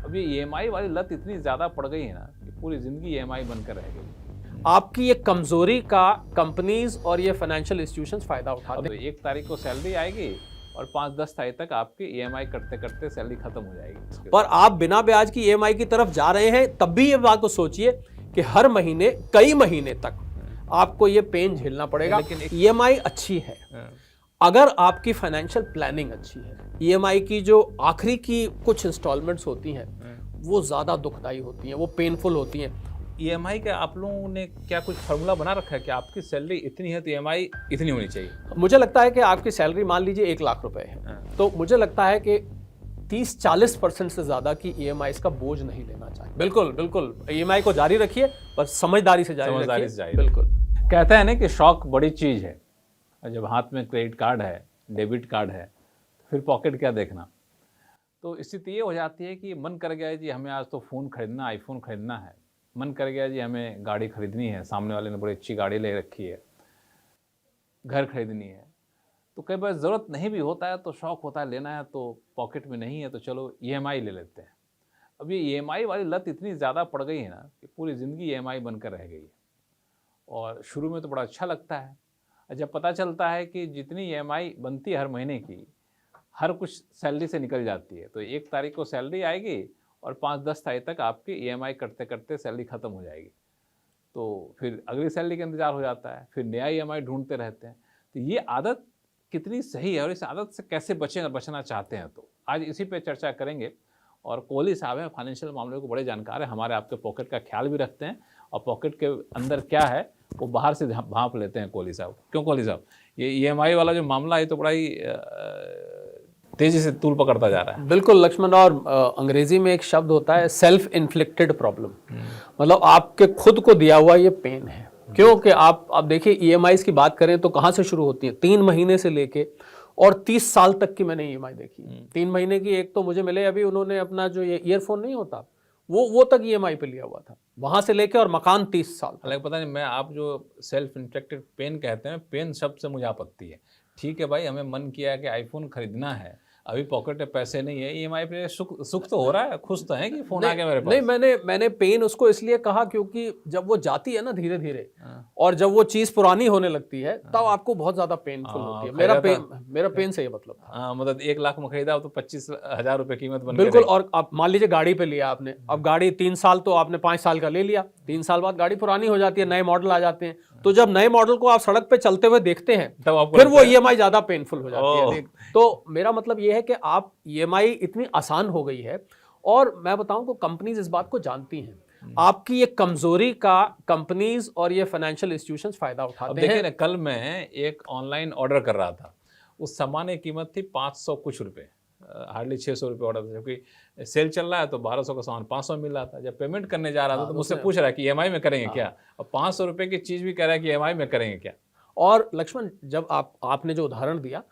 अब ये ईएमआई वाली लत इतनी ज़्यादा पड़ गई है ना कि पूरी ज़िंदगी ईएमआई बनकर रह गई। आपकी ये कमजोरी का कंपनीज और ये फाइनेंशियल इंस्टीट्यूशंस फायदा उठाते अब हैं। 1 तारीख को सैलरी आएगी और 5-10 तारीख तक आपकी ईएमआई करते करते सैलरी खत्म हो जाएगी। पर आप बिना ब्याज की ईएमआई की तरफ जा रहे हैं, तब भी ये बात को सोचिए कि हर महीने कई महीने तक आपको ये पेन झेलना पड़ेगा। लेकिन ईएमआई अच्छी है अगर आपकी फाइनेंशियल प्लानिंग अच्छी है। ईएमआई की जो आखिरी की कुछ इंस्टॉलमेंट्स होती हैं वो ज़्यादा दुखदाई होती हैं, वो पेनफुल होती हैं। ईएमआई का आप लोगों ने क्या कुछ फार्मूला बना रखा है कि आपकी सैलरी इतनी है तो ईएमआई इतनी होनी चाहिए? मुझे लगता है कि आपकी सैलरी मान लीजिए 1 लाख रुपए है, तो मुझे लगता है कि 30-40% से ज़्यादा की ईएमआई का बोझ नहीं लेना चाहिए। बिल्कुल बिल्कुल, ईएमआई को जारी रखिए, पर समझदारी से जारी रखिए। बिल्कुल, कहते हैं ना कि शौक बड़ी चीज़ है, और जब हाथ में क्रेडिट कार्ड है, डेबिट कार्ड है, तो फिर पॉकेट क्या देखना। तो स्थिति ये हो जाती है कि मन कर गया है जी हमें आज तो फ़ोन खरीदना, आईफोन खरीदना है, मन कर गया जी हमें गाड़ी खरीदनी है, सामने वाले ने बड़ी अच्छी गाड़ी ले रखी है, घर खरीदनी है, तो कई बार ज़रूरत नहीं भी होता है तो शौक़ होता है लेना है, तो पॉकेट में नहीं है तो चलो ईएमआई ले लेते हैं। अब ये ईएमआई वाली लत इतनी ज़्यादा पड़ गई है ना कि पूरी ज़िंदगी ईएमआई बनकर रह गई है। और शुरू में तो बड़ा अच्छा लगता है, जब पता चलता है कि जितनी ईएमआई बनती है हर महीने की, हर कुछ सैलरी से निकल जाती है। तो 1 तारीख को सैलरी आएगी और 5-10 तारीख तक आपकी ईएमआई करते करते सैलरी ख़त्म हो जाएगी। तो फिर अगली सैलरी का इंतज़ार हो जाता है, फिर नया ईएमआई ढूंढते रहते हैं। तो ये आदत कितनी सही है और इस आदत से कैसे बचना चाहते हैं, तो आज इसी पे चर्चा करेंगे। और कोहली साहब हैं, फाइनेंशियल मामलों को बड़े जानकार हैं, हमारे आपके पॉकेट का ख्याल भी रखते हैं और पॉकेट के अंदर क्या है वो बाहर से भांप लेते हैं कोहली साहब। क्यों कोहली साहब, ये ईएमआई वाला जो मामला है तो बड़ा ही तेजी से तूल पकड़ता जा रहा है। बिल्कुल लक्ष्मण, और अंग्रेजी में एक शब्द होता है सेल्फ इन्फ्लिक्टेड प्रॉब्लम, मतलब आपके खुद को दिया हुआ ये पेन है। क्योंकि आप देखिए ईएमआई की बात करें तो कहाँ से शुरू होती है, 3 महीने से लेके और 30 साल तक की मैंने ईएमआई देखी। 3 महीने की एक तो मुझे मिले अभी, उन्होंने अपना जो ये ईयरफोन नहीं होता वो तक ईएमआई पे लिया हुआ था, वहां से लेके और मकान 30 साल। हालांकि पता नहीं, मैं आप जो सेल्फ इन्फ्लिक्टेड पेन कहते हैं, पेन शब्द से मुझे आपत्ति है। ठीक है भाई, हमें मन किया है कि आईफोन खरीदना है, अभी पॉकेट में पैसे नहीं है, ईएमआई पे सुख तो हो रहा है, खुश तो है कि फोन आ गया मेरे पास। नहीं, मैंने पेन उसको इसलिए कहा क्योंकि जब वो जाती है ना धीरे धीरे और जब वो चीज पुरानी होने लगती है तब आपको बहुत ज्यादा पेनफुल होती है। मेरा पेन से ये मतलब था। मतलब 1 लाख में खरीदा तो 25,000 रुपए कीमत बन बिल्कुल। और आप मान लीजिए गाड़ी पे लिया आपने, अब गाड़ी 3 साल तो आपने 5 साल का ले लिया, 3 साल बाद गाड़ी पुरानी हो जाती है, नए मॉडल आ जाते हैं, तो जब नए मॉडल को आप सड़क पे चलते हुए देखते हैं फिर वो ईएमआई ज्यादा पेनफुल हो जाती है। तो मेरा मतलब ये है कि आप ईएमआई इतनी आसान हो गई है, और मैं बताऊं तो कंपनीज इस बात को जानती हैं। आपकी ये कमजोरी का कंपनीज और ये फाइनेंशियल इंस्टीट्यूशंस फायदा उठाते हैं। देखिए ना, कल मैं एक ऑनलाइन ऑर्डर कर रहा था, उस सामान की कीमत थी 500 कुछ रुपए, हार्डली 600 रुपये ऑर्डर था, क्योंकि सेल चल रहा है तो 1200 का सामान 500 मिल रहा था। जब पेमेंट करने जा रहा था तो मुझसे पूछ रहा है कि ईएमआई में करेंगे क्या, और 500 रुपये की चीज़ भी कह रहा है कि ईएमआई में करेंगे क्या। और लक्ष्मण, जब आपने जो उदाहरण दिया,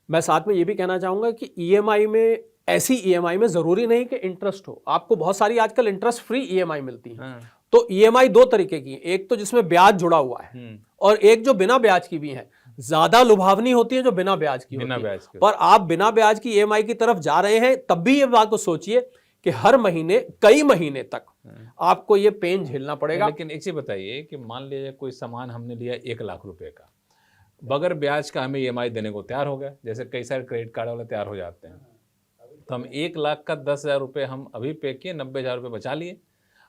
मैं साथ में ये भी कहना चाहूंगा कि ईएमआई में, ऐसी ईएमआई में जरूरी नहीं कि इंटरेस्ट हो, आपको बहुत सारी आजकल इंटरेस्ट फ्री ईएमआई मिलती है। तो ईएमआई 2 तरीके की है, एक तो जिसमें ब्याज जुड़ा हुआ है और एक जो बिना ब्याज की भी है। ज्यादा लुभावनी होती है जो बिना ब्याज की होती है, पर आप बिना ब्याज की ईएमआई की तरफ जा रहे हैं, तब भी ये बात को सोचिए कि हर महीने कई महीने तक आपको ये पेन झेलना पड़ेगा। लेकिन एक चीज बताइए कि मान लीजिए कोई सामान हमने लिया 1 लाख रुपए का, बगैर ब्याज का हमें ईएमआई देने को तैयार हो गया, जैसे कई सारे क्रेडिट कार्ड वाले तैयार हो जाते हैं, तो हम 1 लाख का 10,000 रुपये हम अभी पे किए, 90,000 रुपये बचा लिए,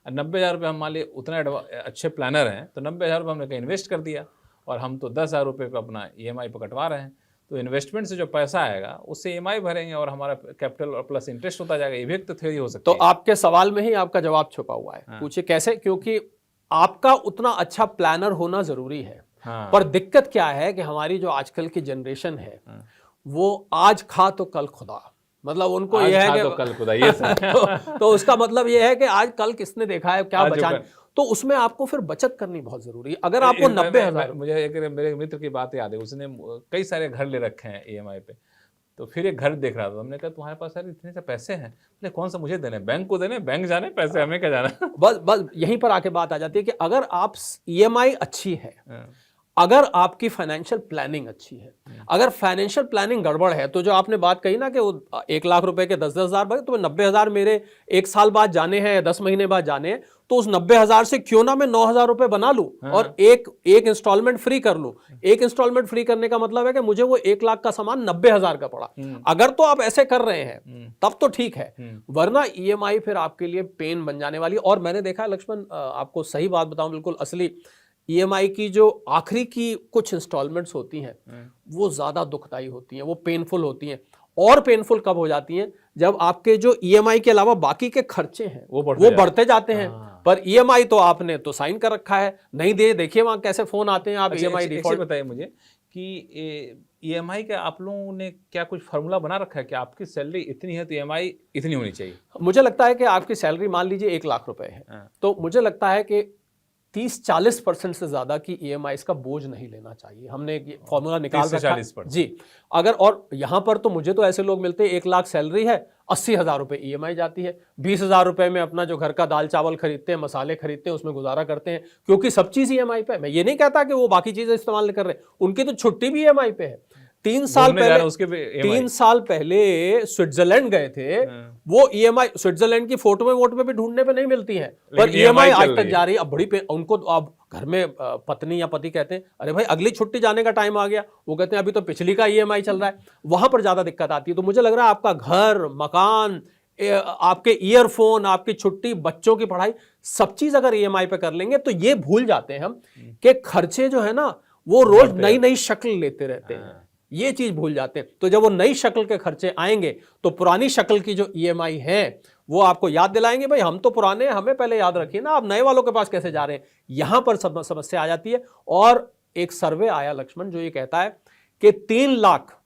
और 90,000 रुपये हम मान लिए उतना अच्छे प्लानर हैं तो 90,000 रुपये हमने कहीं इन्वेस्ट कर दिया, और हम तो 10,000 रुपये को अपना ईएमआई पर कटवा रहे हैं। तो इन्वेस्टमेंट से जो पैसा आएगा उससे ईएमआई भरेंगे और हमारा कैपिटल और प्लस इंटरेस्ट होता जाएगा। ये भी एक तो थ्योरी हो सकती है। तो आपके सवाल में ही आपका जवाब छुपा हुआ है। पूछिए कैसे? क्योंकि आपका उतना अच्छा प्लानर होना जरूरी है। पर दिक्कत क्या है कि हमारी जो आजकल की जनरेशन है वो आज खा तो कल खुदा, मतलब उनको यह है कि तो कल खुदा, ये तो उसका मतलब यह है कि आज कल किसने देखा है क्या बचा, तो उसमें आपको फिर बचत करनी बहुत जरूरी है। अगर आपको 90,000, मुझे एक मेरे मित्र की बात याद है, उसने कई सारे घर ले रखे हैं ईएमआई पे, तो फिर एक घर देख रहा था, हमने कहा तुम्हारे पास यार इतने से पैसे हैं, बोले कौन सा मुझे देने, बैंक को देने, बैंक जाने पैसे, हमें क्या जाना। बस यहीं पर आके बात आ जाती है कि अगर आप ईएमआई अच्छी है, अगर आपकी फाइनेंशियल प्लानिंग अच्छी है, अगर फाइनेंशियल प्लानिंग गड़बड़ है, तो जो आपने बात कही ना कि वो 1 लाख रुपए के 10-10 हज़ार बने, तो 90,000 मेरे 1 साल बाद जाने हैं या 10 महीने बाद जाने हैं, तो उस 90,000 से क्यों ना मैं 9,000 रुपए बना लूं और एक इंस्टॉलमेंट फ्री कर लूं। एक इंस्टॉलमेंट फ्री करने का मतलब है कि मुझे वो 1 लाख का सामान 90,000 का पड़ा। अगर तो आप ऐसे कर रहे हैं तब तो ठीक है, वरना ईएमआई फिर आपके लिए पेन बन जाने वाली। और मैंने देखा है लक्ष्मण, आपको सही बात बताऊं, बिल्कुल असली, ईएमआई की जो आखिरी की कुछ इंस्टॉलमेंट्स होती हैं वो ज्यादा दुखदाई होती हैं, वो पेनफुल होती हैं। और पेनफुल कब हो जाती हैं? जब आपके जो ईएमआई के अलावा बाकी के खर्चे हैं वो बढ़ते जाते हैं। पर ईएमआई तो आपने तो साइन कर रखा है, नहीं दे, देखिए वहां कैसे फोन आते हैं, आप ईएमआई डिफॉल्ट। बताइए मुझे कि ईएमआई का आप लोगों ने क्या कुछ फार्मूला बना रखा है कि आपकी सैलरी इतनी है तो ईएमआई इतनी होनी चाहिए? मुझे लगता है कि आपकी सैलरी मान लीजिए 1 लाख रुपए है, तो मुझे लगता है कि 30-40% से ज्यादा की ईएमआई का बोझ नहीं लेना चाहिए। हमने एक फॉर्मूला निकाल रखा है जी। अगर, और यहां पर तो मुझे तो ऐसे लोग मिलते हैं, 1 लाख सैलरी है, 80,000 रुपए ईएमआई जाती है, 20,000 रुपए में अपना जो घर का दाल चावल खरीदते हैं, मसाले खरीदते हैं, उसमें गुजारा करते हैं, क्योंकि सब चीज ईएमआई पे है। मैं ये नहीं कहता कि वो बाकी चीजें इस्तेमाल नहीं कर रहे, उनकी तो छुट्टी भी ईएमआई पे है। 3 साल पहले स्विट्जरलैंड गए थे, वो ईएमआई स्विट्जरलैंड की फोटो में भी ढूंढने पे नहीं मिलती है, पर ईएमआई आज तक जा रही है। अब बड़ी उनको अब घर में पत्नी या पति कहते हैं, अरे भाई अगली छुट्टी जाने का टाइम आ गया, वो कहते हैं अभी तो पिछली का ईएमआई चल रहा है, वहां पर ज्यादा दिक्कत आती है। तो मुझे लग रहा है आपका घर, मकान, आपके ईयरफोन, आपकी छुट्टी, बच्चों की पढ़ाई, सब चीज अगर ईएमआई पे कर लेंगे तो ये भूल जाते हैं हम कि खर्चे जो है ना वो रोज नई नई शक्ल लेते रहते हैं, ये चीज भूल जाते हैं। तो जब वो नई शक्ल के खर्चे आएंगे तो पुरानी शक्ल की जो ईएमआई है वो आपको याद दिलाएंगे, भाई हम तो पुराने हैं, हमें पहले याद रखिए ना, आप नए वालों के पास कैसे जा रहे हैं। यहां पर समस्या आ जाती है। और एक सर्वे आया लक्ष्मण जो ये कहता है कि 3 लाख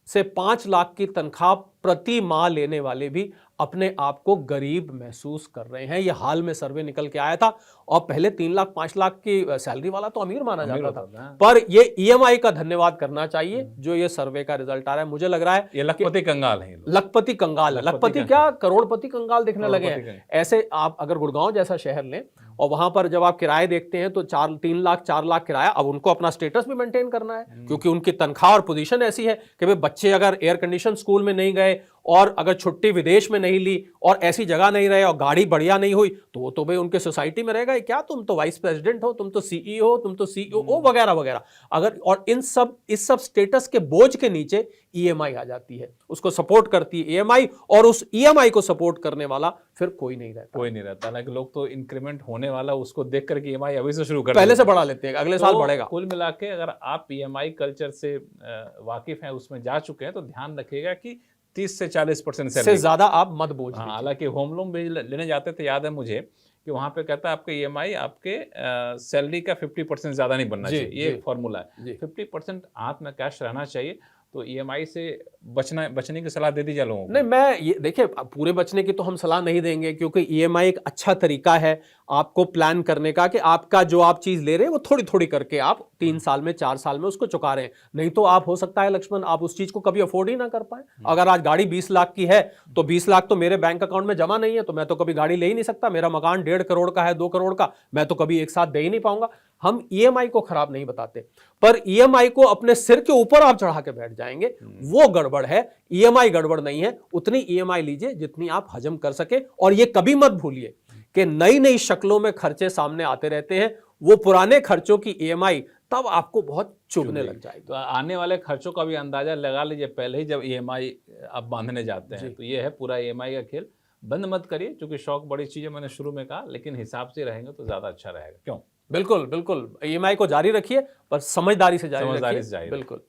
से 5 लाख की तनख्वाह प्रति माह लेने वाले भी अपने आप को गरीब महसूस कर रहे हैं। ये हाल में सर्वे निकल के आया था, और पहले 3 लाख 5 लाख की सैलरी वाला तो अमीर माना जाता था। पर ये ईएमआई का धन्यवाद करना चाहिए जो ये सर्वे का रिजल्ट आ रहा है। मुझे लग रहा है ये लखपति कंगाल है, लखपति कंगाल है, लखपति क्या करोड़पति कंगाल दिखने लगे हैं। ऐसे आप अगर गुड़गांव जैसा शहर लें और वहां पर जब आप किराए देखते हैं तो 3 लाख 4 लाख किराया, अब उनको अपना स्टेटस भी मेंटेन करना है, क्योंकि उनकी तनख्वाह और पोजीशन ऐसी है कि भाई बच्चे अगर एयर कंडीशन स्कूल में नहीं गए और अगर छुट्टी विदेश में नहीं ली और ऐसी जगह नहीं रहे और गाड़ी बढ़िया नहीं हुई, तो वो तो भाई उनके सोसाइटी में रहेगा। क्या तुम तो वाइस प्रेसिडेंट हो, तुम तो सीईओ हो, तुम तो सीईओ वगैरह वगैरह। अगर और इस सब स्टेटस के बोझ के नीचे ईएमआई आ जाती है, उसको सपोर्ट करती है ईएमआई, और उस ईएमआई को सपोर्ट करने वाला फिर कोई नहीं रहता। हालांकि लोग तो इंक्रीमेंट होने वाला उसको देख करके ईएमआई अभी से शुरू कर पहले से बढ़ा लेते हैं, अगले साल बढ़ेगा। कुल मिला के अगर आप ईएमआई कल्चर से वाकिफ हैं, उसमें जा चुके हैं, तो ध्यान रखिएगा कि 30 से 40% से ज्यादा आप मत बोझ। हालांकि होम लोन भी लेने जाते थे, याद है मुझे कि वहां पे कहता है आपके ईएमआई आपके सैलरी का 50% ज्यादा नहीं बनना चाहिए, ये एक फॉर्मूला है। 50% हाथ में कैश रहना चाहिए। तो ईएमआई से बचने की सलाह दे दीजिए लोगों को। नहीं, मैं ये देखिए, पूरे बचने की तो हम सलाह नहीं देंगे, क्योंकि ईएमआई एक अच्छा तरीका है आपको प्लान करने का कि आपका जो आप चीज ले रहे हैं वो थोड़ी थोड़ी करके आप 3 साल में 4 साल में उसको चुका रहे हैं। नहीं तो आप हो सकता है लक्ष्मण आप उस चीज को कभी अफोर्ड ही ना कर पाए। अगर आज गाड़ी 20 लाख की है तो 20 लाख तो मेरे बैंक अकाउंट में जमा नहीं है, तो मैं तो कभी गाड़ी ले ही नहीं सकता। मेरा मकान 1.5 करोड़ का है, 2 करोड़ का, मैं तो कभी एक साथ दे ही नहीं पाऊंगा। हम ईएमआई को खराब नहीं बताते, पर ईएमआई को अपने सिर के ऊपर आप चढ़ा के बैठ जाएंगे, वो गड़बड़ है। ईएमआई गड़बड़ नहीं है, उतनी ईएमआई लीजिए जितनी आप हजम कर सके। और ये कभी मत भूलिए कि नई नई शक्लों में खर्चे सामने आते रहते हैं, वो पुराने खर्चों की ईएमआई तब आपको बहुत चुभने लग जाएगी। तो आने वाले खर्चों का भी अंदाजा लगा लीजिए पहले ही, जब ईएमआई आप बांधने जाते हैं। तो ये है पूरा ईएमआई का खेल। बंद मत करिए, क्योंकि शौक बड़ी चीज है, मैंने शुरू में कहा, लेकिन हिसाब से रहेंगे तो ज्यादा अच्छा रहेगा। क्यों? बिल्कुल बिल्कुल, ईएमआई को जारी रखिए, पर समझदारी से जारी रखिए। बिल्कुल।